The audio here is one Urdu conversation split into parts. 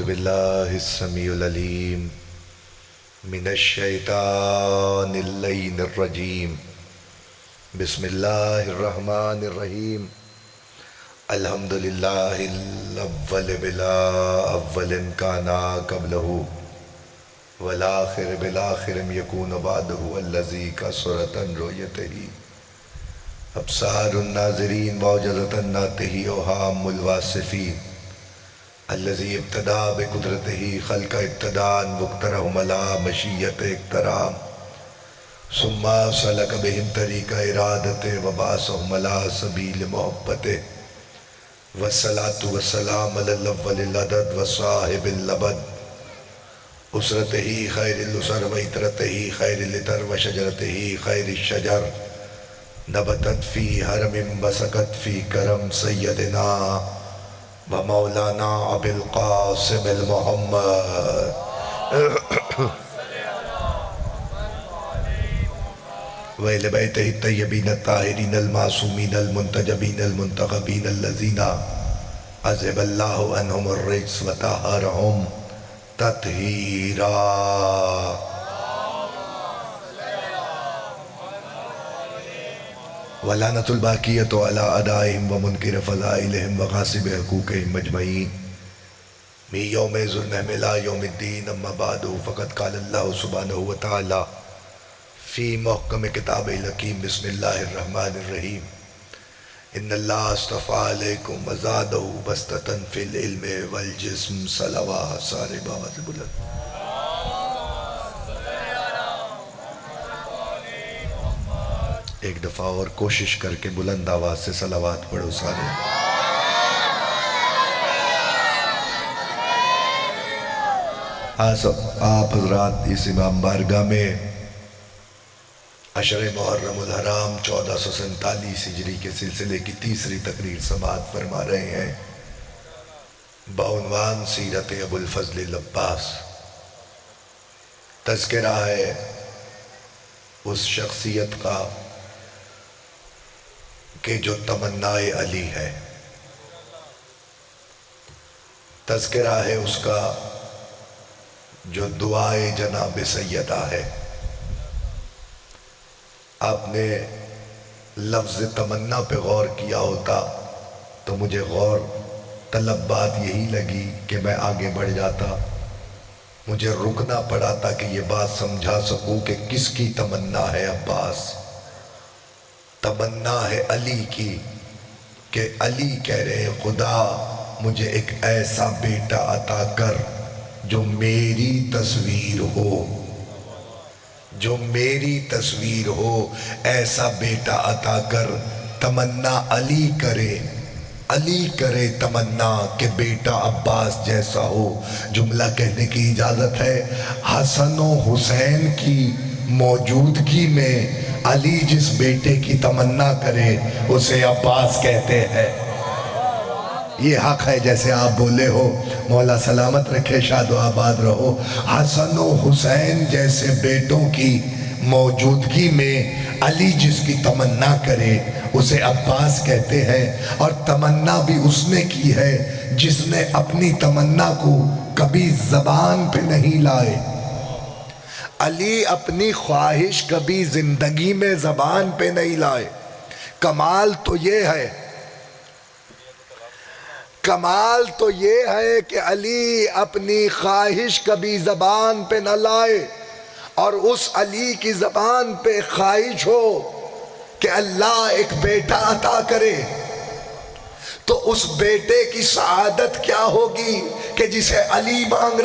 باللہ السمیع العلیم من الشیطان اللعین الرجیم بسم اللہ الرحمن الرحیم الحمدللہ الاول بلا اول کانا قبلہ والآخر بالآخر یکون بعدہ الذی کثرت رؤیتہ ابصار الناظرین وعجزت الناطقین وہام الواصفین الذي ابتدا بقدرته خلق ابتداء واقترهم على مشیت اقترام ثم سلک بهم طریق ارادت وبعثهم على سبیل محبت والصلاة والسلام على الاول العدد وصاحب اللبد اسرته خیر الاسر وعطرته خیر العطر وشجرته خیر الشجر نبتت فی حرم وسکت فی کرم سیدنا ومولانا ابی القاسم المحمد وإلى بيته الطيبين الطاهرين المعصومين المنتجبين المنتخبين الذين عذب الله عنهم الرجس وطهرهم تطهيرا ولعنت الباقیۃ علی اعدائهم ومنکر فضائلهم وغاصب حقوقهم مجمعین من یوم ذرنہم لا یوم الدین اما بعد فقد قال اللہ سبحانہ وتعالی فی محکم کتاب الحکیم بسم اللہ الرحمن الرحیم ان اللہ اصطفیٰ علیکم وزادہ بسطة فی العلم والجسم صلوات سارے باوات بلند ایک دفعہ اور کوشش کر کے بلند آواز سے صلوات پڑھو سارے آپ حضرات اس امام بارگاہ میں عشر محرم الحرام 1447 ہجری کے سلسلے کی تیسری تقریر سماعت فرما رہے ہیں بعنوان سیرت ابو الفضل العباس تذکرہ ہے اس شخصیت کا کہ جو تمنائے علی ہے تذکرہ ہے اس کا جو دعائے جناب سیدہ ہے آپ نے لفظ تمنا پہ غور کیا ہوتا تو مجھے غور طلب بات یہی لگی کہ میں آگے بڑھ جاتا مجھے رکنا پڑا تھا کہ یہ بات سمجھا سکوں کہ کس کی تمنا ہے عباس تمنا ہے علی کی کہ علی کہہ رہے ہیں خدا مجھے ایک ایسا بیٹا عطا کر جو میری تصویر ہو جو میری تصویر ہو ایسا بیٹا عطا کر تمنا علی کرے تمنا کہ بیٹا عباس جیسا ہو جملہ کہنے کی اجازت ہے حسن و حسین کی موجودگی میں علی جس بیٹے کی تمنا کرے اسے عباس کہتے ہیں یہ حق ہے جیسے آپ بولے ہو مولا سلامت رکھے شاد و آباد رہو حسن و حسین جیسے بیٹوں کی موجودگی میں علی جس کی تمنا کرے اسے عباس کہتے ہیں اور تمنا بھی اس نے کی ہے جس نے اپنی تمنا کو کبھی زبان پہ نہیں لائے علی اپنی خواہش کبھی زندگی میں زبان پہ نہیں لائے کمال تو یہ ہے کہ علی اپنی خواہش کبھی زبان پہ نہ لائے اور اس علی کی زبان پہ خواہش ہو کہ اللہ ایک بیٹا عطا کرے تو اس بیٹے کی سعادت کیا ہوگی کہ جسے علی مانگ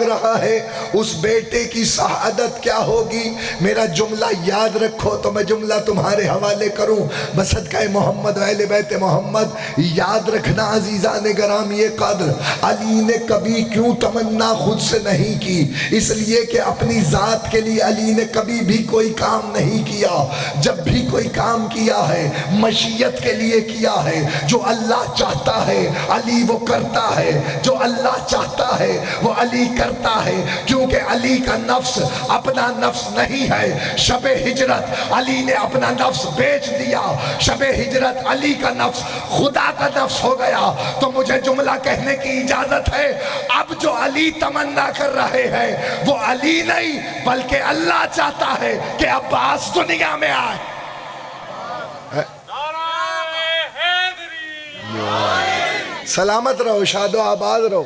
رہا ہے اس بیٹے کی سعادت کیا ہوگی میرا جملہ یاد رکھو تو میں جملہ تمہارے حوالے کروں بصدقہ محمد و اہل بیت محمد یاد رکھنا عزیزان گرامی قدر علی نے کبھی کیوں تمنا خود سے نہیں کی اس لیے کہ اپنی ذات کے لیے علی نے کبھی بھی کوئی کام نہیں کیا جب بھی کوئی کام کیا ہے مشیت کے لیے کیا ہے جو اللہ چاہتا ہے علی وہ کرتا ہے جو اللہ چاہتا ہے ہے وہ علی کرتا ہے، کیونکہ علی کا نفس اپنا نفس نہیں ہے۔ شب ہجرت علی نے اپنا نفس بیچ دیا، شب ہجرت علی کا نفس خدا کا نفس ہو گیا۔ تو مجھے جملہ کہنے کی اجازت ہے، اب جو علی تمنا کر رہے ہیں وہ علی نہیں بلکہ اللہ چاہتا ہے کہ عباس دنیا میں آئے۔ سلامت رہو، شاد و آباد رہو۔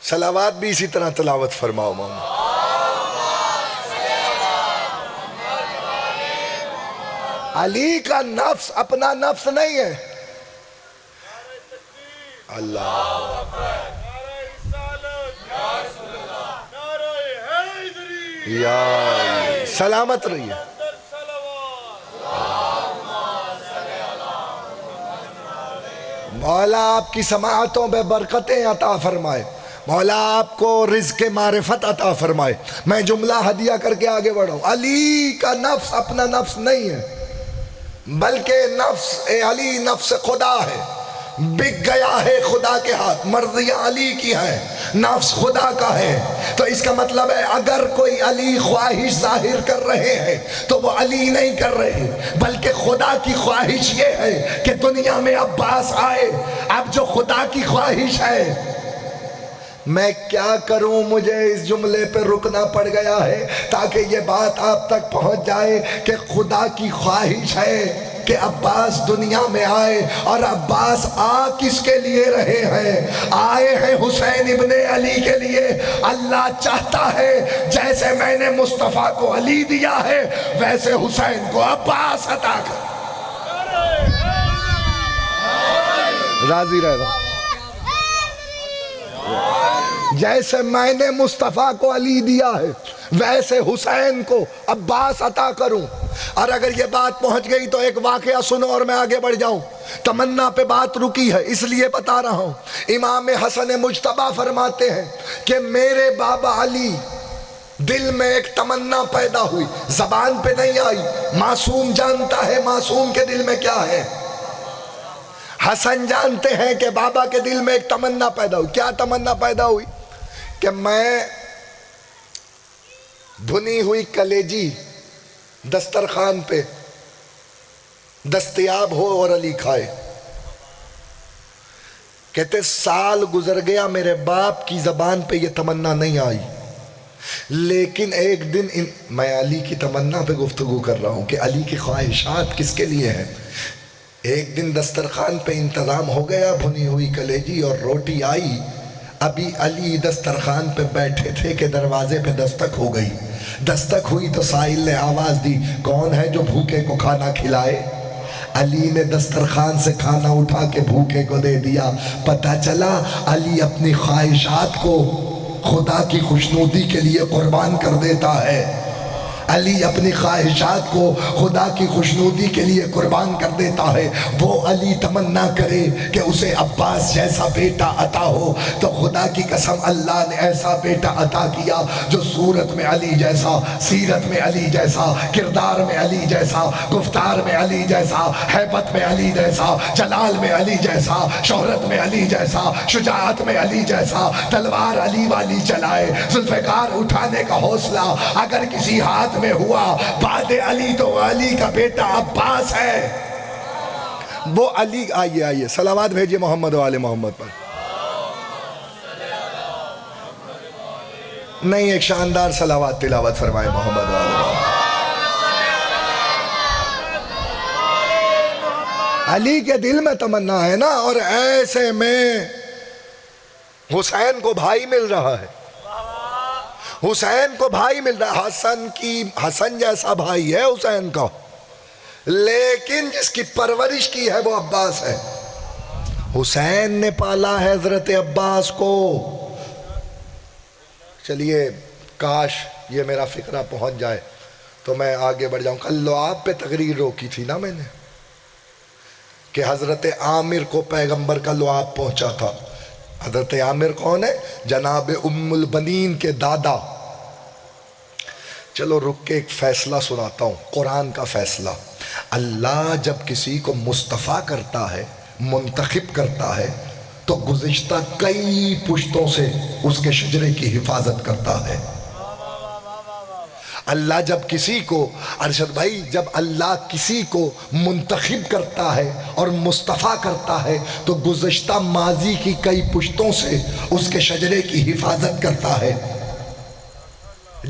صلوات بھی اسی طرح تلاوت فرماؤ محمد۔ علی کا نفس اپنا نفس نہیں ہے۔ اللہ یا سلامت رہیے۔ مولا آپ کی سماعتوں پہ برکتیں عطا فرمائے، مولا آپ کو رزق معرفت عطا فرمائے۔ میں جملہ ہدیہ کر کے آگے بڑھوں۔ علی کا نفس اپنا نفس نہیں ہے بلکہ نفس علی نفس خدا ہے، بک گیا ہے خدا کے ہاتھ، مرضیاں علی کی ہیں، نفس خدا کا ہے۔ تو اس کا مطلب ہے اگر کوئی علی خواہش ظاہر کر رہے ہیں تو وہ علی نہیں کر رہے بلکہ خدا کی خواہش یہ ہے کہ دنیا میں عباس آئے۔ اب جو خدا کی خواہش ہے، میں کیا کروں، مجھے اس جملے پہ رکنا پڑ گیا ہے تاکہ یہ بات آپ تک پہنچ جائے کہ خدا کی خواہش ہے کہ عباس دنیا میں آئے۔ اور عباس آ کس کے لیے رہے ہیں؟ آئے ہیں حسین ابن علی کے لیے۔ اللہ چاہتا ہے جیسے میں نے مصطفیٰ کو علی دیا ہے ویسے حسین کو عباس عطا کر۔ راضی رہ گا۔ جیسے میں نے مصطفیٰ کو علی دیا ہے ویسے حسین کو عباس عطا کروں۔ اور اگر یہ بات پہنچ گئی تو ایک واقعہ سنو اور میں آگے بڑھ جاؤں۔ تمنا پہ بات رکی ہے اس لیے بتا رہا ہوں۔ امام حسن مجتبیٰ فرماتے ہیں کہ میرے بابا علی دل میں ایک تمنا پیدا ہوئی، زبان پہ نہیں آئی۔ معصوم جانتا ہے معصوم کے دل میں کیا ہے۔ حسن جانتے ہیں کہ بابا کے دل میں ایک تمنا پیدا ہوئی۔ کیا تمنا پیدا ہوئی؟ کہ میں بھنی ہوئی کلیجی دسترخوان پہ دستیاب ہو اور علی کھائے۔ کہتے سال گزر گیا میرے باپ کی زبان پہ یہ تمنا نہیں آئی، لیکن ایک دن میں علی کی تمنا پہ گفتگو کر رہا ہوں کہ علی کی خواہشات کس کے لیے ہیں۔ ایک دن دسترخوان پہ انتظام ہو گیا، بھنی ہوئی کلیجی اور روٹی آئی۔ ابھی علی دسترخوان پہ بیٹھے تھے کہ دروازے پہ دستک ہو گئی۔ دستک ہوئی تو سائل نے آواز دی، کون ہے جو بھوکے کو کھانا کھلائے؟ علی نے دسترخوان سے کھانا اٹھا کے بھوکے کو دے دیا۔ پتہ چلا علی اپنی خواہشات کو خدا کی خوشنودی کے لیے قربان کر دیتا ہے۔ علی اپنی خواہشات کو خدا کی خوشنودی کے لیے قربان کر دیتا ہے۔ وہ علی تمنا کرے کہ اسے عباس جیسا بیٹا عطا ہو تو خدا کی قسم اللہ نے ایسا بیٹا عطا کیا جو صورت میں علی جیسا، سیرت میں علی جیسا، کردار میں علی جیسا، گفتار میں علی جیسا، ہیبت میں علی جیسا، جلال میں علی جیسا، شہرت میں علی جیسا، شجاعت میں علی جیسا، تلوار علی والی چلائے، ذوالفقار اٹھانے کا حوصلہ اگر کسی ہاتھ میں ہوا بعد علی تو علی کا بیٹا عباس ہے۔ وہ علی آئیے صلوات بھیجئے محمد و آل محمد پر۔ نہیں ایک شاندار صلوات تلاوت فرمائے محمد و آل محمد۔ علی کے دل میں تمنا ہے نا، اور ایسے میں حسین کو بھائی مل رہا ہے، حسین کو بھائی مل رہا ہے۔ حسن جیسا بھائی ہے حسین کا، لیکن جس کی پرورش کی ہے وہ عباس ہے۔ حسین نے پالا ہے حضرت عباس کو۔ چلیے کاش یہ میرا فکرہ پہنچ جائے تو میں آگے بڑھ جاؤں۔ کل لعاب پہ تقریر روکی تھی نا میں نے کہ حضرت عامر کو پیغمبر کا لعاب پہنچا تھا۔ حضرت عامر کون ہے؟ جناب ام البنین کے دادا۔ چلو رک کے ایک فیصلہ سناتا ہوں، قرآن کا فیصلہ۔ اللہ جب کسی کو مصطفیٰ کرتا ہے، منتخب کرتا ہے تو گزشتہ کئی پشتوں سے اس کے شجرے کی حفاظت کرتا ہے۔ اللہ جب کسی کو، ارشد بھائی، جب اللہ کسی کو منتخب کرتا ہے اور مصطفیٰ کرتا ہے تو گزشتہ ماضی کی کئی پشتوں سے اس کے شجرے کی حفاظت کرتا ہے۔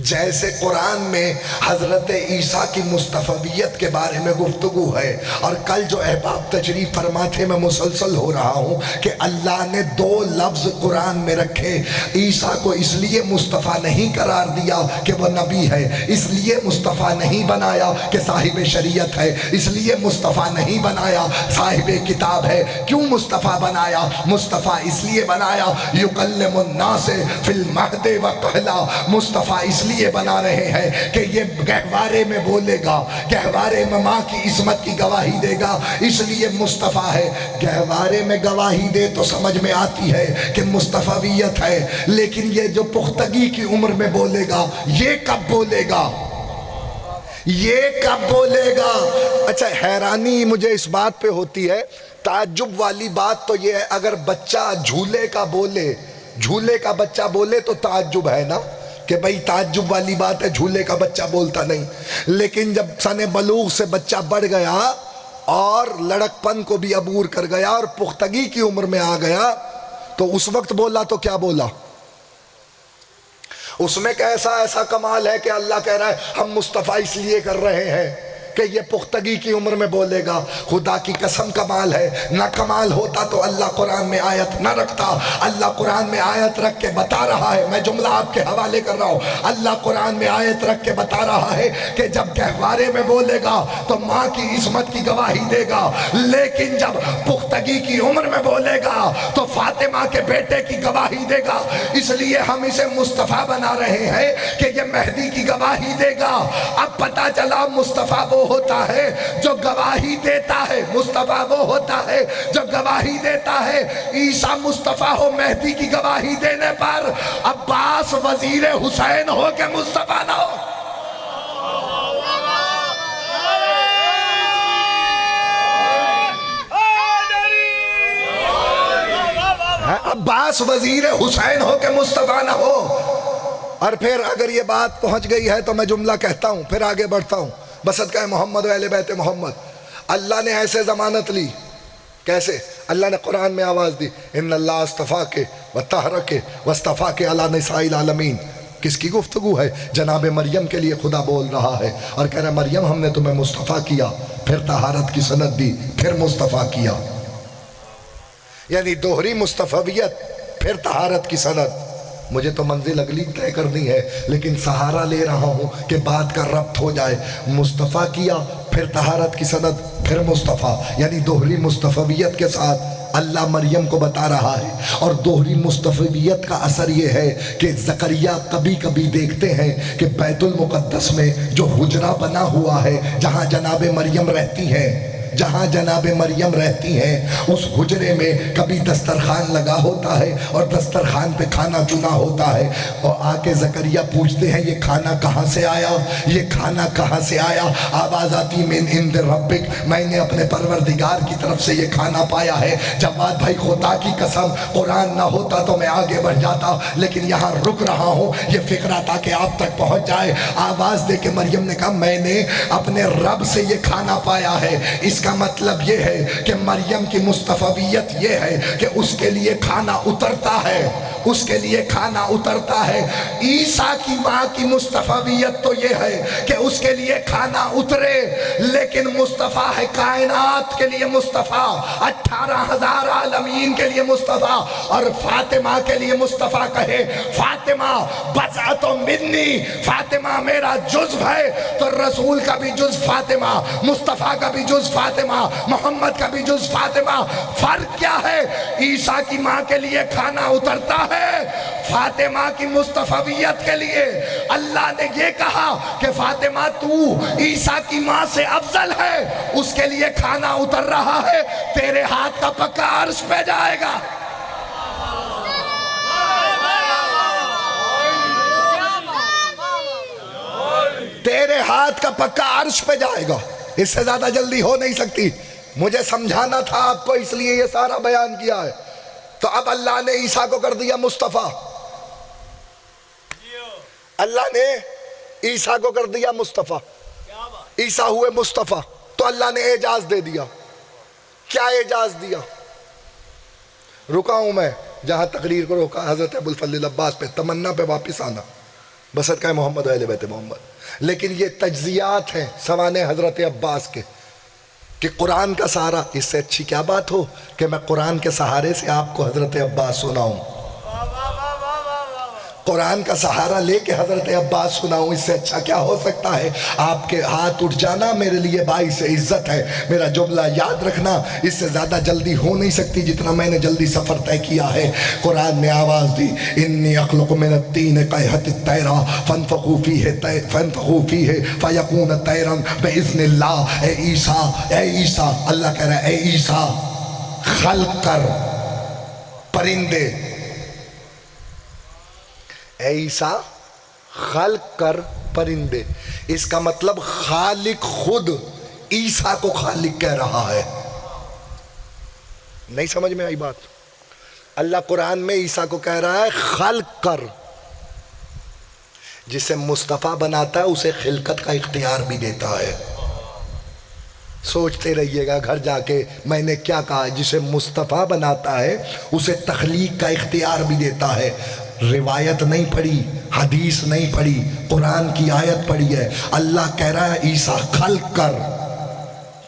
جیسے قرآن میں حضرت عیسیٰ کی مصطفیت کے بارے میں گفتگو ہے، اور کل جو احباب تشریف فرما تھے میں مسلسل ہو رہا ہوں کہ اللہ نے دو لفظ قرآن میں رکھے، عیسیٰ کو اس لیے مصطفیٰ نہیں قرار دیا کہ وہ نبی ہے، اس لیے مصطفیٰ نہیں بنایا کہ صاحب شریعت ہے، اس لیے مصطفیٰ نہیں بنایا صاحب کتاب ہے۔ کیوں مصطفیٰ بنایا؟ مصطفیٰ اس لیے بنایا یکلم الناس فی المہد و کہلا، مصطفیٰ اس لیے بنا رہے ہیں کہ یہ گہوارے میں بولے گا، گہوارے میں ماں کی عصمت کی گواہی دے گا، اس لیے مصطفیٰ ہے۔ گہوارے میں گواہی دے تو سمجھ میں آتی ہے کہ مصطفیت ہے، لیکن یہ جو پختگی کی عمر میں بولے گا، یہ کب بولے گا؟ یہ کب بولے گا؟ اچھا، حیرانی مجھے اس بات پہ ہوتی ہے، تعجب والی بات تو یہ ہے، اگر بچہ جھولے کا بولے، جھولے کا بچہ بولے تو تعجب ہے نا کہ بھئی تعجب والی بات ہے، جھولے کا بچہ بولتا نہیں۔ لیکن جب سن بلوغ سے بچہ بڑھ گیا اور لڑک پن کو بھی عبور کر گیا اور پختگی کی عمر میں آ گیا تو اس وقت بولا تو کیا بولا؟ اس میں ایسا کمال ہے کہ اللہ کہہ رہا ہے ہم مصطفیٰ اس لیے کر رہے ہیں کہ یہ پختگی کی عمر میں بولے گا۔ خدا کی قسم کمال ہے، نہ کمال ہوتا تو اللہ قرآن میں آیت نہ رکھتا۔ اللہ قرآن میں آیت رکھ کے بتا رہا ہے، میں جملہ آپ کے حوالے کر رہا ہوں، اللہ قرآن میں آیت رکھ کے بتا رہا ہے کہ جب گہوارے میں بولے گا تو ماں کی عصمت کی گواہی دے گا، لیکن جب پختگی کی عمر میں بولے گا تو فاطمہ کے بیٹے کی گواہی دے گا۔ اس لیے ہم اسے مصطفیٰ بنا رہے ہیں کہ یہ مہدی کی گواہی دے گا۔ اب پتا چلا مصطفیٰ وہ ہوتا ہے جو گواہی دیتا ہے، مصطفیٰ وہ ہوتا ہے جو گواہی دیتا ہے۔ عیسیٰ مصطفیٰ ہو مہدی کی گواہی دینے پر، عباس وزیر حسین ہو کہ مصطفیٰ نہ ہو۔ عباس وزیر حسین ہو کہ مصطفیٰ نہ ہو۔ اور پھر اگر یہ بات پہنچ گئی ہے تو میں جملہ کہتا ہوں، پھر آگے بڑھتا ہوں۔ بصدقہ محمد و اہل بیت محمد، اللہ نے ایسے ضمانت لی، کیسے؟ اللہ نے قرآن میں آواز دی، ان اللہ استفاک وطہرک واصطفاک علی نساء العالمین۔ کس کی گفتگو ہے؟ جناب مریم کے لیے خدا بول رہا ہے اور کہہ رہا ہے مریم ہم نے تمہیں مصطفیٰ کیا، پھر طہارت کی سند دی، پھر مصطفیٰ کیا، یعنی دوہری مصطفیت پھر طہارت کی سند۔ مجھے تو منزل اگلی طے کرنی ہے، لیکن سہارا لے رہا ہوں کہ بات کا ربط ہو جائے۔ مصطفیٰ کیا، پھر طہارت کی سند، پھر مصطفیٰ، یعنی دوہری مصطفیت کے ساتھ اللہ مریم کو بتا رہا ہے۔ اور دوہری مصطفیت کا اثر یہ ہے کہ زکریا کبھی کبھی دیکھتے ہیں کہ بیت المقدس میں جو حجرہ بنا ہوا ہے جہاں جناب مریم رہتی ہیں، جہاں جناب مریم رہتی ہیں، اس حجرے میں کبھی دسترخوان لگا ہوتا ہے اور دسترخوان پہ کھانا چنا ہوتا ہے، اور آ کے زکریا پوچھتے ہیں یہ کھانا کہاں سے آیا، یہ کھانا کہاں سے آیا؟ آواز آتی من عند ربک، میں نے اپنے پروردگار کی طرف سے یہ کھانا پایا ہے۔ جواد بھائی خدا کی قسم قرآن نہ ہوتا تو میں آگے بڑھ جاتا، لیکن یہاں رک رہا ہوں یہ فقرہ تاکہ آپ تک پہنچ جائے۔ آواز دے کے مریم نے کہا میں نے اپنے رب سے یہ کھانا پایا ہے۔ اس کا مطلب یہ ہے کہ مریم کی مصطفیت یہ ہے کہ اس کے لیے کھانا اترتا ہے، اس کے لیے کھانا اترتا ہے۔ عیسیٰ کی ماں کی مصطفیت تو یہ ہے کہ اس کے لیے کھانا اترے، لیکن مصطفیٰ ہے کائنات کے لیے مصطفیٰ، 18,000 عالمین کے لیے مصطفیٰ، اور فاطمہ کے لیے مصطفیٰ کہے فاطمہ بضعۃ منی، فاطمہ میرا جزو ہے، تو رسول کا بھی جزو فاطمہ، مصطفیٰ کا بھی جزو فاطمہ، محمد کا بھی جزو فاطمہ۔ فرق کیا ہے؟ عیسیٰ کی ماں کے لیے کھانا اترتا ہے، فاطمہ کی مصطفیت کے لیے اللہ نے یہ کہا کہ فاطمہ تو عیسیٰ کی ماں سے افضل ہے، اس کے لیے کھانا اتر رہا ہے، تیرے ہاتھ کا پکا عرش پہ جائے گا۔ تیرے ہاتھ کا پکا عرش پہ جائے گا، اس سے زیادہ جلدی ہو نہیں سکتی۔ مجھے سمجھانا تھا آپ کو، اس لیے یہ سارا بیان کیا ہے۔ تو اب اللہ نے عیسیٰ کو کر دیا مصطفیٰ، اللہ نے عیسیٰ کو کر دیا مصطفیٰ، عیسیٰ ہوئے مصطفیٰ، تو اللہ نے اعجاز دے دیا۔ کیا اعجاز دیا؟ رکا ہوں میں جہاں تقریر کو روکا حضرت ابوالفضل عباس پہ، تمنا پہ واپس آنا، بصدقہ محمد و اہل بیت محمد۔ لیکن یہ تجزیات ہیں سوانے حضرت عباس کے کہ قرآن کا سہارا، اس سے اچھی کیا بات ہو کہ میں قرآن کے سہارے سے آپ کو حضرت عباس سناؤں، قرآن کا سہارا لے کے حضرت عباس سناؤں، اس سے اچھا کیا ہو سکتا ہے؟ آپ کے ہاتھ اٹھ جانا میرے لیے باعث عزت ہے، میرا جملہ یاد رکھنا، اس سے زیادہ جلدی ہو نہیں سکتی جتنا میں نے جلدی سفر طے کیا ہے۔ قرآن نے آواز دی، انی اخلق من الطین کہیۃ الطیر فانفخوا فیہ فیکون طیرا باذن اللہ۔ اے عیسیٰ، اے عیسیٰ، اللہ کہہ رہا ہے اے عیسیٰ خلق کر پرندے، اے عیسیٰ خلق کر پرندے۔ اس کا مطلب خالق خود عیسیٰ کو خالق کہہ رہا ہے۔ نہیں سمجھ میں آئی بات؟ اللہ قرآن میں عیسیٰ کو کہہ رہا ہے خلق کر۔ جسے مصطفیٰ بناتا ہے اسے خلقت کا اختیار بھی دیتا ہے۔ سوچتے رہیے گا گھر جا کے میں نے کیا کہا، جسے مصطفیٰ بناتا ہے اسے تخلیق کا اختیار بھی دیتا ہے۔ روایت نہیں پڑھی، حدیث نہیں پڑھی، قرآن کی آیت پڑھی ہے۔ اللہ کہہ رہا ہے عیسیٰ خلق کر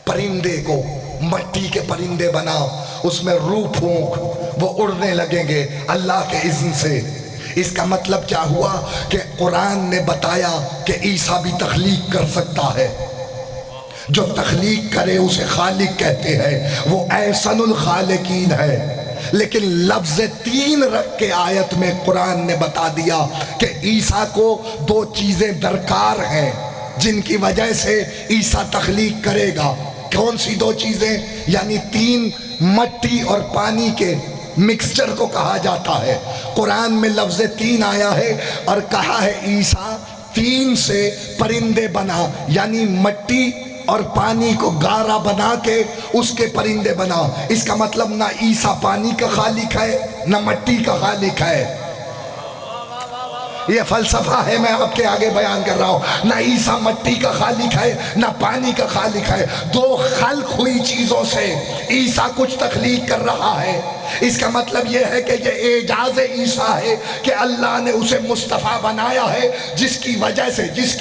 پرندے کو، مٹی کے پرندے بنا، اس میں روح پھونک، وہ اڑنے لگیں گے اللہ کے اذن سے۔ اس کا مطلب کیا ہوا کہ قرآن نے بتایا کہ عیسیٰ بھی تخلیق کر سکتا ہے۔ جو تخلیق کرے اسے خالق کہتے ہیں، وہ احسن الخالقین ہے۔ لیکن لفظ تین رکھ کے آیت میں قرآن نے بتا دیا کہ عیسیٰ کو دو چیزیں درکار ہیں جن کی وجہ سے عیسیٰ تخلیق کرے گا۔ کون سی دو چیزیں؟ یعنی تین، مٹی اور پانی کے مکسچر کو کہا جاتا ہے۔ قرآن میں لفظ تین آیا ہے اور کہا ہے عیسیٰ تین سے پرندے بنا، یعنی مٹی اور پانی کو گارا بنا کے اس کے پرندے بنا۔ اس کا مطلب نہ عیسیٰ پانی کا خالق ہے نہ مٹی کا خالق ہے۔ یہ فلسفہ ہے، میں آپ کے آگے بیان کر رہا ہوں۔ نہ عیسیٰ مٹی کا خالق ہے نہ پانی کا خالق ہے۔ دو خلق ہوئی چیزوں سے عیسیٰ کچھ تخلیق کر رہا ہے۔ اس کا مطلب یہ ہے کہ یہ اعجاز عیسیٰ ہے کہ اللہ نے اسے مصطفیٰ بنایا ہے، جس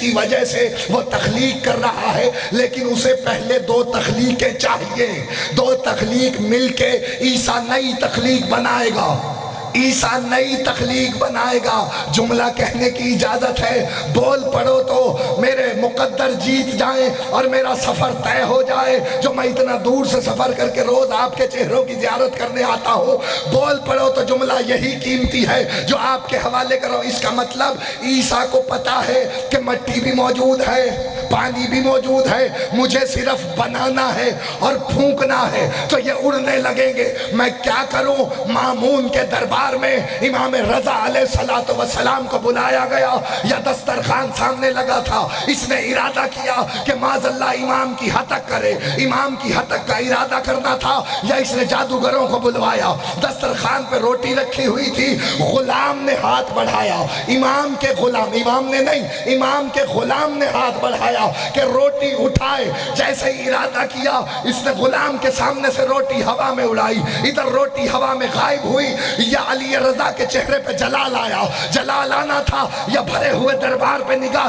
کی وجہ سے وہ تخلیق کر رہا ہے۔ لیکن اسے پہلے دو تخلیقیں چاہیے، دو تخلیق مل کے عیسیٰ نئی تخلیق بنائے گا، عیسیٰ نئی تخلیق بنائے گا۔ جملہ کہنے کی اجازت ہے، بول پڑو تو میرے مقدر جیت جائیں اور میرا سفر طے ہو جائے، جو میں اتنا دور سے سفر کر کے روز آپ کے چہروں کی زیارت کرنے آتا ہوں۔ بول پڑو تو جملہ یہی قیمتی ہے جو آپ کے حوالے کرو۔ اس کا مطلب عیسیٰ کو پتا ہے کہ مٹی بھی موجود ہے، پانی بھی موجود ہے، مجھے صرف بنانا ہے اور پھونکنا ہے تو یہ اڑنے لگیں گے۔ میں کیا کروں؟ مامون کے دربار میں امام رضا علیہ السلام کو بلایا گیا، یا دسترخوان سامنے لگا تھا، اس نے ارادہ کیا کہ معاذ اللہ امام کی ہتک کرے، امام کی ہتک کا ارادہ کرنا تھا، یا اس نے جادوگروں کو بلوایا۔ دسترخوان پہ روٹی رکھی ہوئی تھی، غلام نے ہاتھ بڑھایا، امام کے غلام نے ہاتھ بڑھایا کہ روٹی اٹھائے۔ جیسے ہی ارادہ کیا، اس نے غلام کے سامنے سے روٹی ہوا میں اڑائی، ادھر روٹی ہوا میں غائب ہوئی۔ یا علی رضا کے چہرے پہ جلال آیا، جلال آنا تھا، یا بھرے ہوئے دربار پہ نگاہ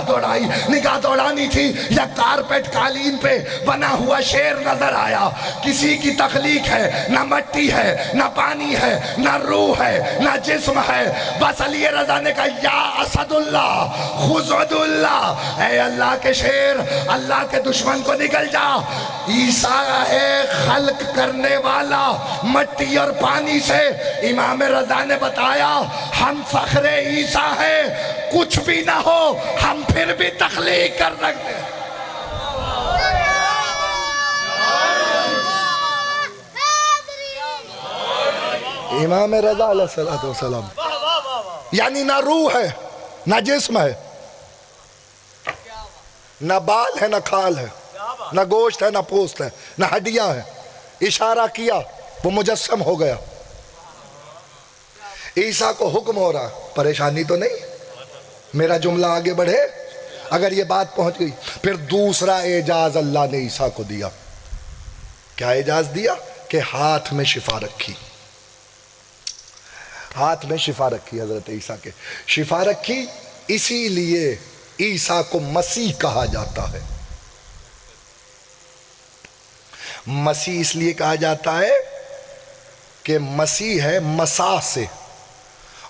دوڑانی تھی، یا کارپیٹ قالین پہ بنا ہوا شیر نظر آیا۔ کسی کی تخلیق ہے، نہ مٹی ہے نہ پانی ہے نہ روح ہے نہ جسم ہے، بس علی رضا نے کہا یا اسد اللہ خذ عد اللہ، اے اللہ کے شیر، اللہ کے دشمن کو نکل جا۔ عیسیٰ ہے خلق کرنے والا مٹی اور پانی سے۔ امام رضا نے بتایا ہم فخر عیسیٰ ہیں، کچھ بھی نہ ہو ہم پھر بھی تخلیق کر سکتے ہیں۔ امام رضا علیہ السلام یعنی نہ روح ہے نہ جسم ہے، نہ بال ہے نہ کھال ہے، نہ گوشت ہے نہ پوست ہے، نہ ہڈیاں ہیں۔ اشارہ کیا وہ مجسم ہو گیا۔ عیسیٰ کو حکم ہو رہا، پریشانی تو نہیں، میرا جملہ آگے بڑھے اگر یہ بات پہنچ گئی۔ پھر دوسرا اعجاز اللہ نے عیسیٰ کو دیا، کیا اعجاز دیا؟ کہ ہاتھ میں شفا رکھی، ہاتھ میں شفا رکھی حضرت عیسیٰ کے، شفا رکھی، اسی لیے عیسیٰ کو مسیح کہا جاتا ہے۔ مسیح اس لیے کہا جاتا ہے کہ مسیح ہے مسا سے،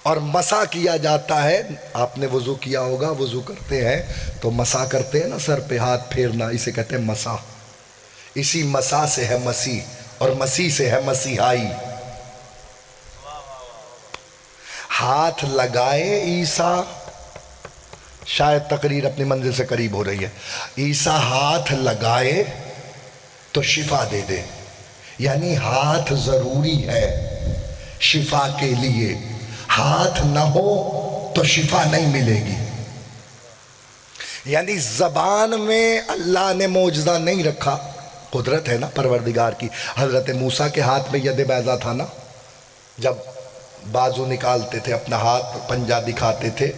اور مسا کیا جاتا ہے، آپ نے وضو کیا ہوگا، وضو کرتے ہیں تو مسا کرتے ہیں نا، سر پہ ہاتھ پھیرنا، اسے کہتے ہیں مسا، اسی مسا سے ہے مسیح، اور مسیح سے ہے مسیحائی۔ ہاتھ لگائے عیسیٰ، شاید تقریر اپنی منزل سے قریب ہو رہی ہے، عیسیٰ ہاتھ لگائے تو شفا دے دے، یعنی ہاتھ ضروری ہے شفا کے لیے، ہاتھ نہ ہو تو شفا نہیں ملے گی۔ یعنی زبان میں اللہ نے معجزہ نہیں رکھا، قدرت ہے نا پروردگار کی۔ حضرت موسیٰ کے ہاتھ میں ید بیضا تھا نا، جب بازو نکالتے تھے، اپنا ہاتھ پنجہ دکھاتے تھے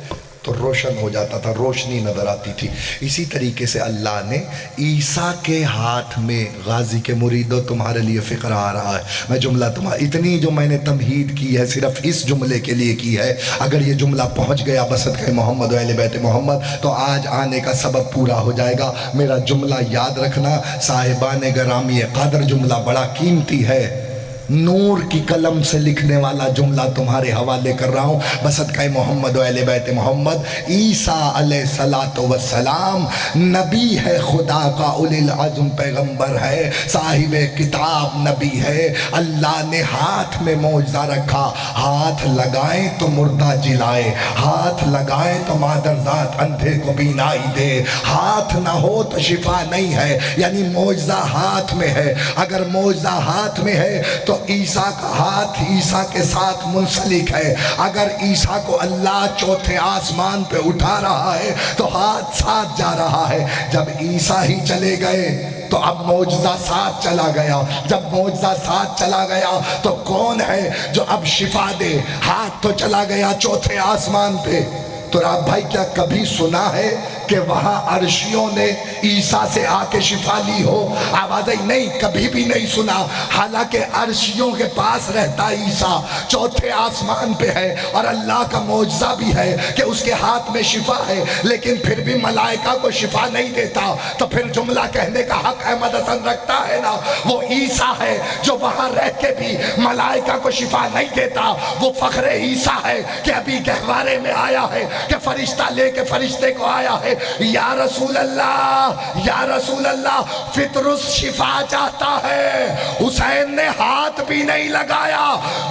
تو روشن ہو جاتا تھا، روشنی نظر آتی تھی۔ اسی طریقے سے اللہ نے عیسیٰ کے ہاتھ میں، غازی کے مریدوں تمہارے لیے فکر آ رہا ہے، میں جملہ تمہارا، اتنی جو میں نے تمہید کی ہے صرف اس جملے کے لیے کی ہے، اگر یہ جملہ پہنچ گیا بصدقہ محمد و اہل بیت محمد تو آج آنے کا سبب پورا ہو جائے گا۔ میرا جملہ یاد رکھنا صاحبان گرامی قدر، جملہ بڑا قیمتی ہے، نور کی قلم سے لکھنے والا جملہ تمہارے حوالے کر رہا ہوں، بصدقہ محمد و اہل بیت محمد۔ عیسیٰ علیہ السلام نبی ہے خدا کا، اولی العزم پیغمبر ہے، صاحب کتاب نبی ہے۔ اللہ نے ہاتھ میں معجزہ رکھا، ہاتھ لگائیں تو مردہ جلائے، ہاتھ لگائیں تو مادرزاد اندھے کو بینائی دے، ہاتھ نہ ہو تو شفا نہیں ہے، یعنی معجزہ ہاتھ میں ہے۔ اگر معجزہ ہاتھ میں ہے تو عیسیٰ کا ہاتھ عیسیٰ کے ساتھ منسلک ہے، اگر عیسیٰ کو اللہ چوتھے آسمان پہ اٹھا رہا ہے تو ہاتھ ساتھ جا رہا ہے۔ جب عیسیٰ ہی چلے گئے تو اب معجزہ ساتھ چلا گیا، جب معجزہ ساتھ چلا گیا تو کون ہے جو اب شفا دے؟ ہاتھ تو چلا گیا چوتھے آسمان پہ۔ تو آپ بھائی کیا کبھی سنا ہے کہ وہاں عرشیوں نے عیسیٰ سے آ کے شفا لی ہو؟ آوازیں نہیں، کبھی بھی نہیں سنا۔ حالانکہ عرشیوں کے پاس رہتا عیسیٰ، چوتھے آسمان پہ ہے، اور اللہ کا معجزہ بھی ہے کہ اس کے ہاتھ میں شفا ہے، لیکن پھر بھی ملائکہ کو شفا نہیں دیتا۔ تو پھر جملہ کہنے کا حق احمد حسن رکھتا ہے نا، وہ عیسیٰ ہے جو وہاں رہ کے بھی ملائکہ کو شفا نہیں دیتا۔ وہ فخر عیسیٰ ہے کہ ابھی گہوارے میں آیا ہے کہ فرشتہ لے کے فرشتے کو آیا ہے، یا رسول اللہ، یا رسول اللہ، فطرس شفا چاہتا ہے۔ حسین نے ہاتھ بھی نہیں لگایا،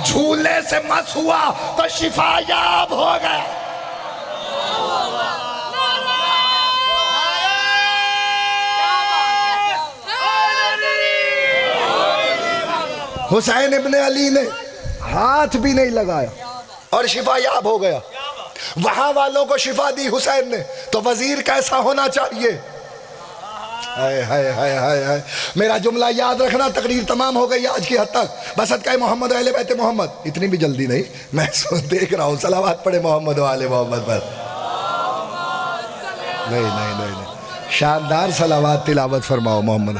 جھولے سے مس ہوا تو شفا یاب ہو گیا۔ حسین ابن علی نے ہاتھ بھی نہیں لگایا اور شفا یاب ہو گیا۔ وہاں والوں کو شفا دی حسین نے، تو وزیر کیسا ہونا چاہیے؟ میرا جملہ یاد رکھنا، تقریر تمام ہو گئی آج کی حد تک۔ بصدقہ محمد و اہل بیت محمد، اتنی بھی جلدی نہیں، میں دیکھ رہا ہوں، صلوات پڑھے محمد و اہل محمد پر۔ نہیں، شاندار صلوات تلاوت فرماؤ محمد۔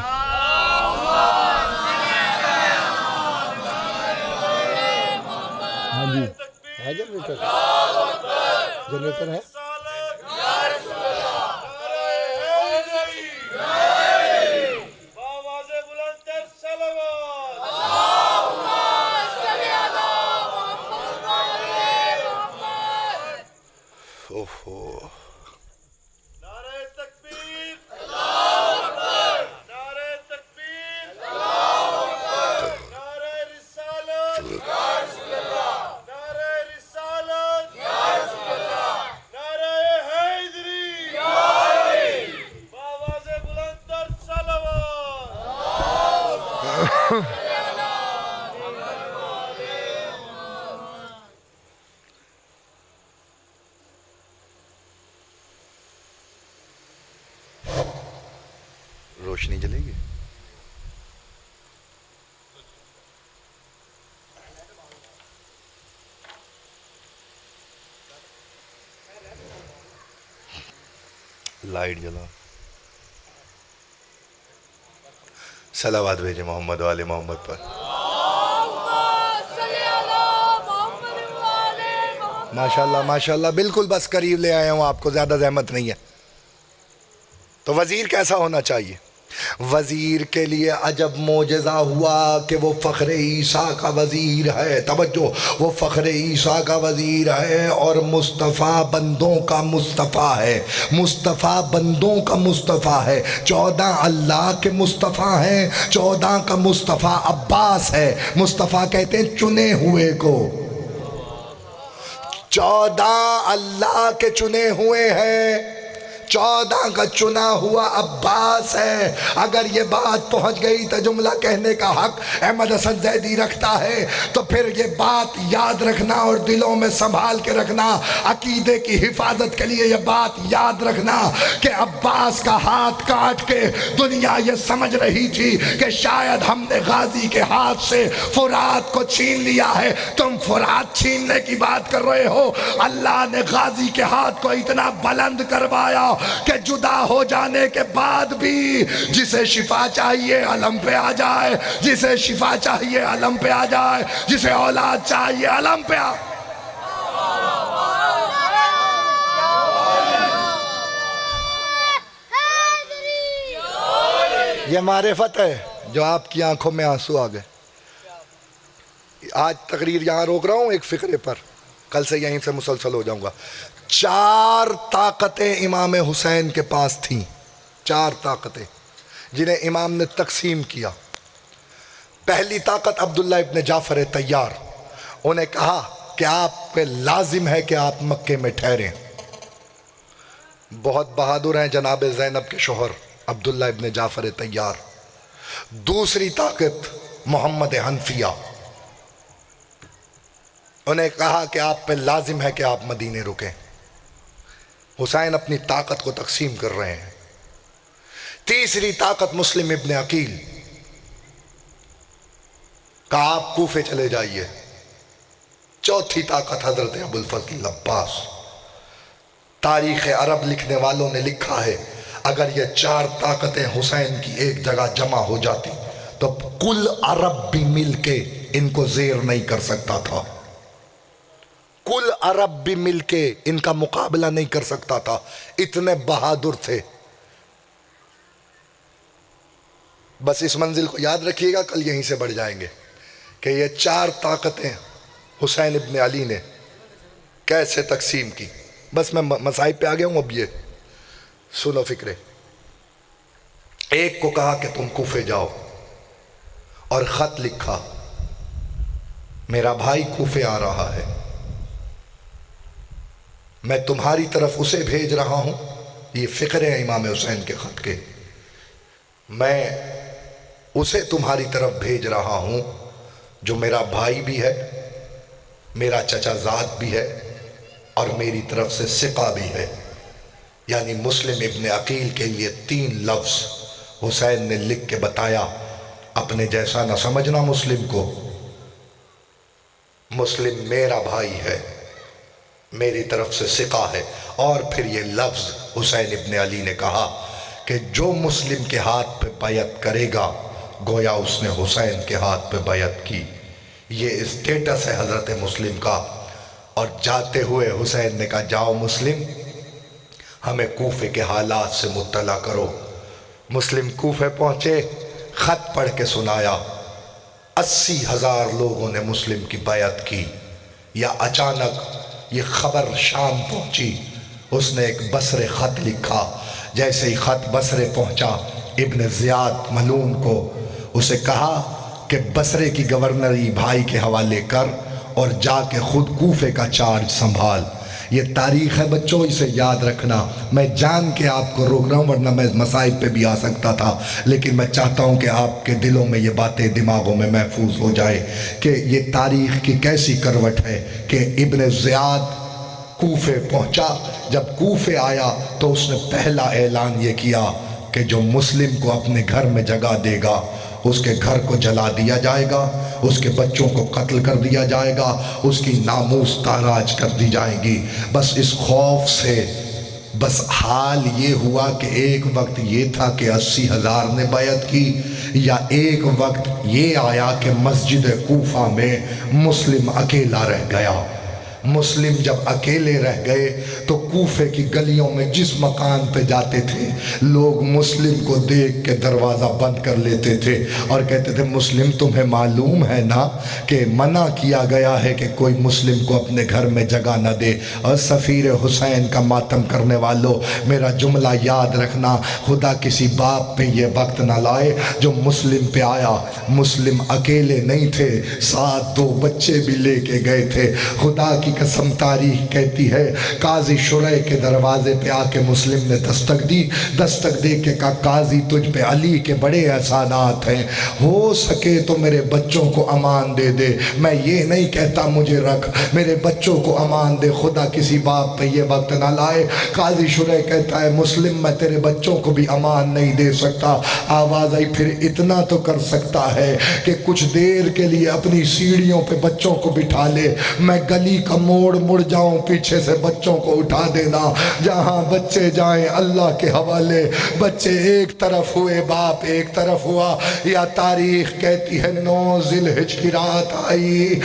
ہاں جی، ہے جنریٹر ہے؟ روشنی جلے گی؟ لائٹ جلا. صلوات بھیجے محمد والے محمد پر. ماشاءاللہ ماشاءاللہ. بالکل بس قریب لے آیا ہوں آپ کو, زیادہ زحمت نہیں ہے. تو وزیر کیسا ہونا چاہیے؟ وزیر کے لیے عجب معجزہ ہوا کہ وہ فخر عیسیٰ کا وزیر ہے. توجہ, وہ فخر عیسیٰ کا وزیر ہے اور مصطفیٰ بندوں کا مصطفیٰ ہے. مصطفیٰ بندوں کا مصطفیٰ ہے. 14 اللہ کے مصطفیٰ ہیں, 14 کا مصطفیٰ عباس ہے. مصطفیٰ کہتے ہیں چنے ہوئے کو. 14 اللہ کے چنے ہوئے ہیں, 14 کا چنا ہوا عباس ہے. اگر یہ بات پہنچ گئی تو جملہ کہنے کا حق احمد حسن زیدی رکھتا ہے. تو پھر یہ بات یاد رکھنا اور دلوں میں سنبھال کے رکھنا, عقیدے کی حفاظت کے لیے یہ بات یاد رکھنا کہ عباس کا ہاتھ کاٹ کے دنیا یہ سمجھ رہی تھی کہ شاید ہم نے غازی کے ہاتھ سے فرات کو چھین لیا ہے. تم فرات چھیننے کی بات کر رہے ہو, اللہ نے غازی کے ہاتھ کو اتنا بلند کروایا کہ جدا ہو جانے کے بعد بھی جسے شفا چاہیے علم پہ آ جائے, جسے شفا چاہیے علم پہ آ جائے, جسے اولاد چاہیے علم پہ آ. یہ معرفت ہے جو آپ کی آنکھوں میں آنسو آ گئے. آج تقریر یہاں روک رہا ہوں ایک فقرے پر, کل سے یہیں سے مسلسل ہو جاؤں گا. 4 طاقتیں امام حسین کے پاس تھیں, 4 طاقتیں جنہیں امام نے تقسیم کیا. پہلی طاقت عبداللہ ابن جعفر طیار, انہیں کہا کہ آپ پہ لازم ہے کہ آپ مکے میں ٹھہریں. بہت بہادر ہیں جناب زینب کے شوہر عبداللہ ابن جعفر طیار. دوسری طاقت محمد حنفیہ, انہیں کہا کہ آپ پہ لازم ہے کہ آپ مدینے رکیں. حسین اپنی طاقت کو تقسیم کر رہے ہیں. تیسری طاقت مسلم ابن عقیل, کہا آپ کوفے چلے جائیے. چوتھی طاقت حضرت ابو الفضل عباس. تاریخ عرب لکھنے والوں نے لکھا ہے اگر یہ 4 طاقتیں حسین کی ایک جگہ جمع ہو جاتی تو کل عرب بھی مل کے ان کو زیر نہیں کر سکتا تھا. کل عرب بھی مل کے ان کا مقابلہ نہیں کر سکتا تھا, اتنے بہادر تھے. بس اس منزل کو یاد رکھیے گا, کل یہیں سے بڑھ جائیں گے کہ یہ 4 طاقتیں حسین ابن علی نے کیسے تقسیم کی. بس میں مصائب پہ آ گیا ہوں. اب یہ سنو فکرے. ایک کو کہا کہ تم کوفے جاؤ اور خط لکھا میرا بھائی کوفے آ رہا ہے, میں تمہاری طرف اسے بھیج رہا ہوں. یہ فقرے ہیں امام حسین کے خط کے. میں اسے تمہاری طرف بھیج رہا ہوں جو میرا بھائی بھی ہے, میرا چچا زاد بھی ہے اور میری طرف سے ثقہ بھی ہے. یعنی مسلم ابن عقیل کے لیے 3 لفظ حسین نے لکھ کے بتایا. اپنے جیسا نہ سمجھنا مسلم کو, مسلم میرا بھائی ہے, میری طرف سے ثقہ ہے. اور پھر یہ لفظ حسین ابن علی نے کہا کہ جو مسلم کے ہاتھ پہ بیعت کرے گا گویا اس نے حسین کے ہاتھ پہ بیعت کی. یہ اسٹیٹس ہے حضرت مسلم کا. اور جاتے ہوئے حسین نے کہا جاؤ مسلم, ہمیں کوفے کے حالات سے مطلع کرو. مسلم کوفے پہنچے, خط پڑھ کے سنایا. 80,000 لوگوں نے مسلم کی بیعت کی. یا اچانک یہ خبر شام پہنچی, اس نے ایک بصرے خط لکھا. جیسے ہی خط بصرے پہنچا ابن زیاد ملعون کو, اسے کہا کہ بصرے کی گورنری بھائی کے حوالے کر اور جا کے خود کوفے کا چارج سنبھال. یہ تاریخ ہے بچوں, اسے یاد رکھنا. میں جان کے آپ کو روک رہا ہوں ورنہ میں مصائب پہ بھی آ سکتا تھا, لیکن میں چاہتا ہوں کہ آپ کے دلوں میں یہ باتیں دماغوں میں محفوظ ہو جائے کہ یہ تاریخ کی کیسی کروٹ ہے کہ ابن زیاد کوفے پہنچا. جب کوفے آیا تو اس نے پہلا اعلان یہ کیا کہ جو مسلم کو اپنے گھر میں جگہ دے گا اس کے گھر کو جلا دیا جائے گا, اس کے بچوں کو قتل کر دیا جائے گا, اس کی ناموس تاراج کر دی جائے گی. بس اس خوف سے بس حال یہ ہوا کہ ایک وقت یہ تھا کہ 80,000 نے بیعت کی، یا ایک وقت یہ آیا کہ مسجد کوفہ میں مسلم اکیلا رہ گیا۔ مسلم جب اکیلے رہ گئے تو کوفے کی گلیوں میں جس مکان پہ جاتے تھے لوگ مسلم کو دیکھ کے دروازہ بند کر لیتے تھے اور کہتے تھے مسلم تمہیں معلوم ہے نا کہ منع کیا گیا ہے کہ کوئی مسلم کو اپنے گھر میں جگہ نہ دے۔ اور سفیر حسین کا ماتم کرنے والوں میرا جملہ یاد رکھنا، خدا کسی باپ پہ یہ وقت نہ لائے جو مسلم پہ آیا۔ مسلم اکیلے نہیں تھے، ساتھ 2 بچے بھی لے کے گئے تھے۔ خدا کی قسم تاریخ کہتی ہے قاضی شرح کے دروازے پہ آ کے مسلم نے دستک دی، دستک دے کے کہا قاضی تجھ پہ علی کے بڑے احسانات ہیں، ہو سکے تو میرے بچوں کو امان دے دے۔ میں یہ نہیں کہتا مجھے رکھ، میرے بچوں کو امان دے، خدا کسی باپ پہ یہ وقت نہ لائے۔ قاضی شرح کہتا ہے مسلم میں تیرے بچوں کو بھی امان نہیں دے سکتا۔ آواز آئی پھر اتنا تو کر سکتا ہے کہ کچھ دیر کے لیے اپنی سیڑھیوں پہ بچوں کو بٹھا لے، میں گلی کا مڑ جاؤں، پیچھے سے بچوں کو اٹھا دینا، جہاں بچے جائیں اللہ کے حوالے۔ بچے ایک طرف ہوئے، باپ ایک طرف ہوا۔ یا تاریخ کہتی ہے 9 ذی الحجہ کی رات آئی،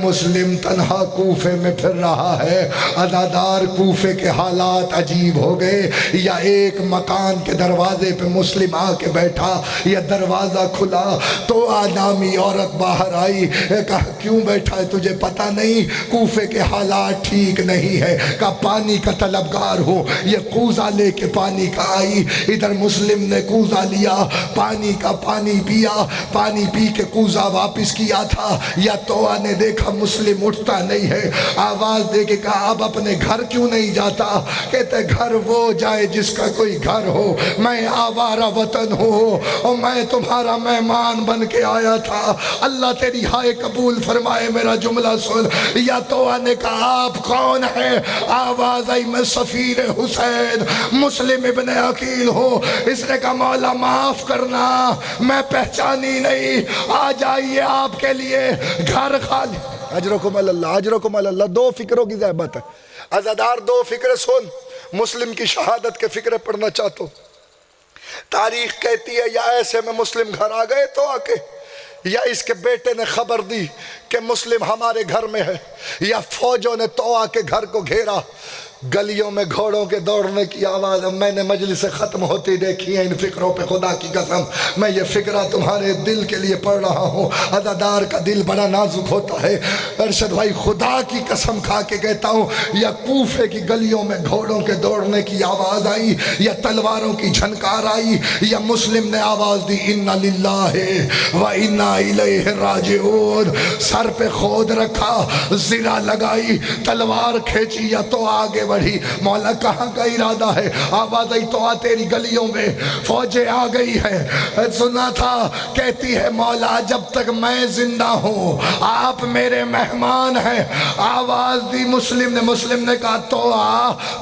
مسلم تنہا کوفے میں پھر رہا ہے۔ عزادار کوفے کے حالات عجیب ہو گئے، یا ایک مکان کے دروازے پہ مسلم آ کے بیٹھا، یا دروازہ کھلا تو نامی عورت باہر آئی، کہا کیوں بیٹھا ہے تجھے پتہ نہیں کوفے کے حالات ٹھیک نہیں ہے؟ کہا پانی کا طلبگار ہو۔ یہ کوزہ لے کے پانی کا آئی، ادھر مسلم نے کوزہ لیا، پانی کا پانی پیا، پانی پی کے کوزہ واپس کیا تھا۔ یا توآ نے دیکھا مسلم اٹھتا نہیں ہے، آواز دے کے کہا اب اپنے گھر کیوں نہیں جاتا؟ کہتے گھر وہ جائے جس کا کوئی گھر ہو، میں آوارہ وطن ہوں اور میں تمہارا مہمان بن کے آیا تھا، اللہ تیری ہائے قبول فرمائے۔ میرا جملہ سن۔ یا توآ نے کہا آپ کون ہیں؟ آواز آئی میں سفیر حسین مسلم ابن عقیل ہوں۔ اس نے کہا مولا معاف کرنا میں پہچانی نہیں، آ جائیے آپ کے لیے گھر خالی۔ اجرکم اللہ، اجرکم اللہ۔ 2 فکروں کی زحمت ہے عزادار، 2 فکریں سن، مسلم کی شہادت کے فکریں پڑھنا چاہتا ہوں۔ تاریخ کہتی ہے یا ایسے میں مسلم گھر آ گئے تو آ کے، یا اس کے بیٹے نے خبر دی کہ مسلم ہمارے گھر میں ہے، یا فوجوں نے توآ کے گھر کو گھیرا۔ گلیوں میں گھوڑوں کے دوڑنے کی آواز میں نے مجلس ختم ہوتی دیکھی ہے ان فکروں پہ، خدا کی قسم میں یہ فکرہ تمہارے دل کے لیے پڑھ رہا ہوں۔ عزادار کا دل بڑا نازک ہوتا ہے۔ ارشد بھائی خدا کی قسم کھا کے کہتا ہوں، یا کوفے کی گلیوں میں گھوڑوں کے دوڑنے کی آواز آئی، یا تلواروں کی جھنکار آئی، یا مسلم نے آواز دی اِنَّ لِلَّهِ وَإِنَّا إِلَيْهِ رَاجِعُونَ، سر پہ خود رکھا، زرہ لگائی، تلوار کھینچی، یا تو آگے بڑھی۔ مولا کہاں کا ارادہ ہے؟ آواز آئی تو تیری گلیوں میں فوجیں آ گئی ہیں۔ سنا تھا کہتی ہے مولا جب تک میں زندہ ہوں آپ میرے مہمان ہیں۔ آواز دی مسلم نے کہا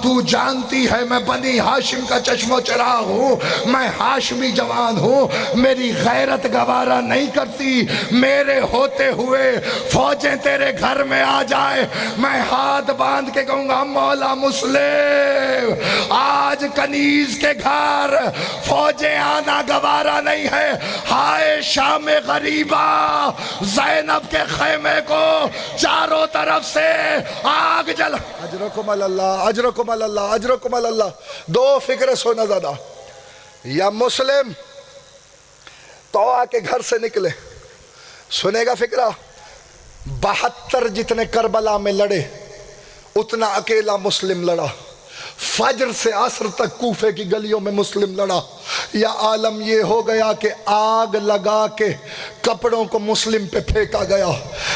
تو جانتی ہے میں بنی ہاشم کا چشم و چراغ ہوں، میں ہاشمی جوان ہوں، میری غیرت گوارا نہیں کرتی میرے ہوتے ہوئے فوجیں تیرے گھر میں آ جائے۔ میں ہاتھ باندھ کے کہوں گا مولا مسلم آج کنیز کے گھر فوجیں آنا گوارا نہیں ہے، ہائے شام غریبہ زینب کے خیمے کو چاروں طرف سے آگ جلا۔ اجرکم اللہ، اجرکم اللہ، اجرکم اللہ۔ 2 فکر سونا زیادہ، یا مسلم توآ کے گھر سے نکلے، سنے گا فکرہ 72 جتنے کربلا میں لڑے اتنا اکیلا مسلم لڑا، فجر سے عصر تک کوفے کی گلیوں میں مسلم لڑا۔ یا عالم یہ ہو گیا کہ آگ لگا کے کپڑوں کو مسلم پہ پھینکا گیا،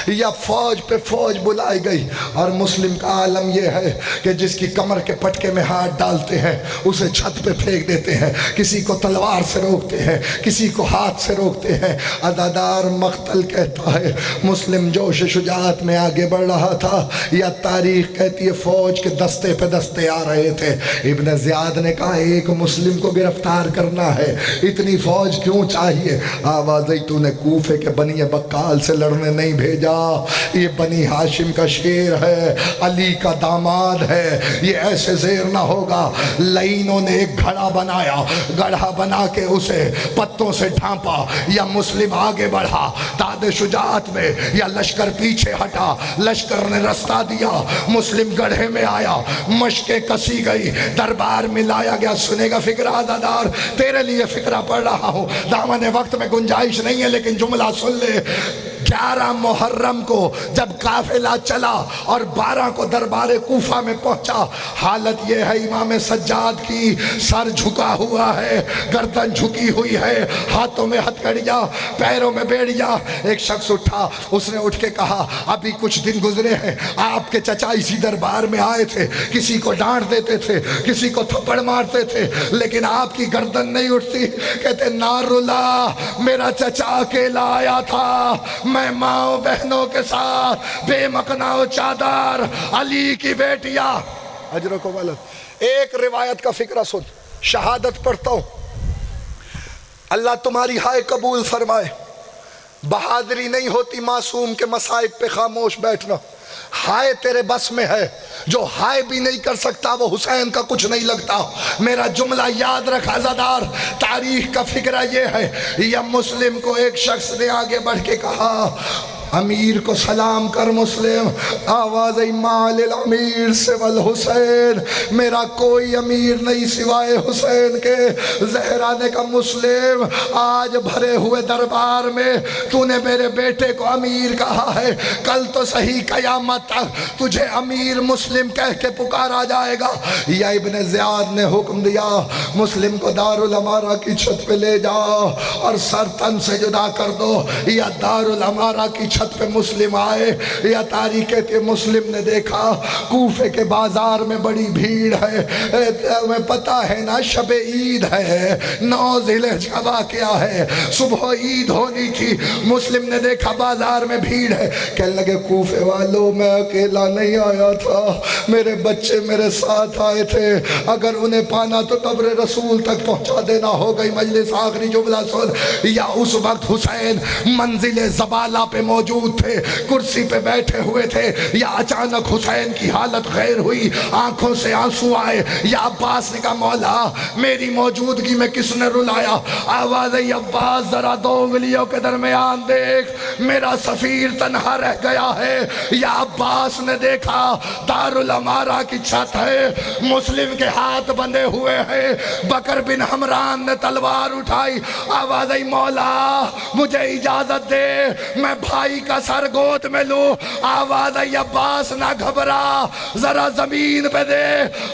یا فوج پہ فوج بلائی گئی۔ اور مسلم کا عالم یہ ہے کہ جس کی کمر کے پٹکے میں ہاتھ ڈالتے ہیں اسے چھت پہ پھینک دیتے ہیں، کسی کو تلوار سے روکتے ہیں، کسی کو ہاتھ سے روکتے ہیں۔ عزادار مقتل کہتا ہے مسلم جوش شجاعت میں آگے بڑھ رہا تھا، یا تاریخ کہتی ہے فوج کے دستے پہ دستے آ رہے تھے۔ ابن زیاد نے کہا ایک مسلم کو گرفتار کرنا کرنا ہے, اتنی فوج کیوں چاہیے؟ آواز آئی تو نے کوفے کے بنی بکال سے لڑنے نہیں بھیجا, یہ بنی ہاشم کا شیر ہے, علی کا داماد ہے, یہ ایسے زیر نہ ہوگا. لائنوں نے ایک گھڑا بنایا, گڑھا بنا کے اسے پتوں سے ڈھانپا, یا مسلم آگے بڑھا داد شجاعت میں, یا لشکر پیچھے ہٹا, لشکر نے رستہ دیا, مسلم گڑھے میں آیا, مشقیں کسی گئی, دربار میں لایا گیا. سنے گا فکرہ عزادار, تیرے لیے فکرہ پڑھ رہا ہوں, دامن وقت میں گنجائش نہیں ہے لیکن جملہ سن لے. 11 محرم کو جب قافلہ چلا اور 12 کو دربار کوفہ میں پہنچا, حالت یہ ہے امام سجاد کی, سر جھکا ہوا ہے, گردن جھکی ہوئی ہے, ہاتھوں میں ہتھکڑیاں, پیروں میں بیڑیاں. ایک شخص اٹھا, اس نے اٹھ کے کہا ابھی کچھ دن گزرے ہیں, آپ کے چچا اسی دربار میں آئے تھے, کسی کو ڈانٹ دیتے تھے, کسی کو تھپڑ مارتے تھے, لیکن آپ کی گردن نہیں اٹھتی. کہتے نارلا, میرا چچا اکیلا آیا تھا, میں ماں بہنوں کے ساتھ بے مکنا و چادر, علی کی بیٹیاں. اجر کو والا ایک روایت کا فکرہ سن, شہادت پڑھتا ہوں, اللہ تمہاری ہائے قبول فرمائے. بہادری نہیں ہوتی معصوم کے مصائب پہ خاموش بیٹھنا, ہائے تیرے بس میں ہے, جو ہائے بھی نہیں کر سکتا وہ حسین کا کچھ نہیں لگتا. میرا جملہ یاد رکھ عزادار, تاریخ کا فکرہ یہ ہے, یا مسلم کو ایک شخص نے آگے بڑھ کے کہا امیر کو سلام کر مسلم. آواز مال الامیر سوال حسین, میرا کوئی امیر نہیں سوائے حسین کے. زہرا نے کہا مسلم, آج بھرے ہوئے دربار میں تو نے میرے بیٹے کو امیر کہا ہے, کل تو صحیح قیامت تک تجھے امیر مسلم کہہ کے پکارا جائے گا. یا ابن زیاد نے حکم دیا مسلم کو دارالامارہ کی چھت پہ لے جاؤ اور سر تن سے جدا کر دو. یا دارالامارہ کی چھت پہ مسلم آئے, یا تاریخ کے مسلم نے دیکھا کوفے کے بازار میں بڑی بھیڑ ہے, میں پتا ہے نا شب عید ہے, 9 ذی الحجہ کا واقعہ ہے, صبح عید ہونی تھی. مسلم نے دیکھا بازار میں بھیڑ ہے, کہنے لگے کوفے والوں میں اکیلا نہیں آیا تھا, میرے بچے میرے ساتھ آئے تھے, اگر انہیں پانا تو قبر رسول تک پہنچا دینا. ہو گئی مجلس, آخری جملہ سن. یا اس وقت حسین منزل زبالہ پہ موجود تھے, کرسی پہ بیٹھے ہوئے تھے, یا اچانک حسین کی حالت غیر ہوئی, آنکھوں سے آنسو آئے. یا عباس نے کہا مولا میری موجودگی میں کس نے رلایا؟ آواز ہے عباس ذرا 2 انگلیوں کے درمیان دیکھ, میرا سفیر تنہا رہ گیا ہے. یا عباس نے دیکھا دارالامارہ کی چھت ہے, مسلم کے ہاتھ بندھے ہوئے ہیں, بکر بن حمران نے تلوار اٹھائی. آواز ہے مولا مجھے اجازت دے, میں بھائی کا سر گود میں لوں. آواز ہے عباس نہ گھبرا, ذرا زمین پہ دے.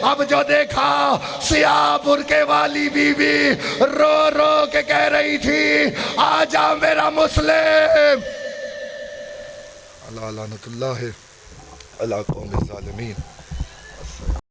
اب جو دیکھا سیاہ برقے والی بی بی رو رو کے کہہ رہی تھی آجا میرا مسلم. اللہ لعنت اللہ علی قوم الظالمین.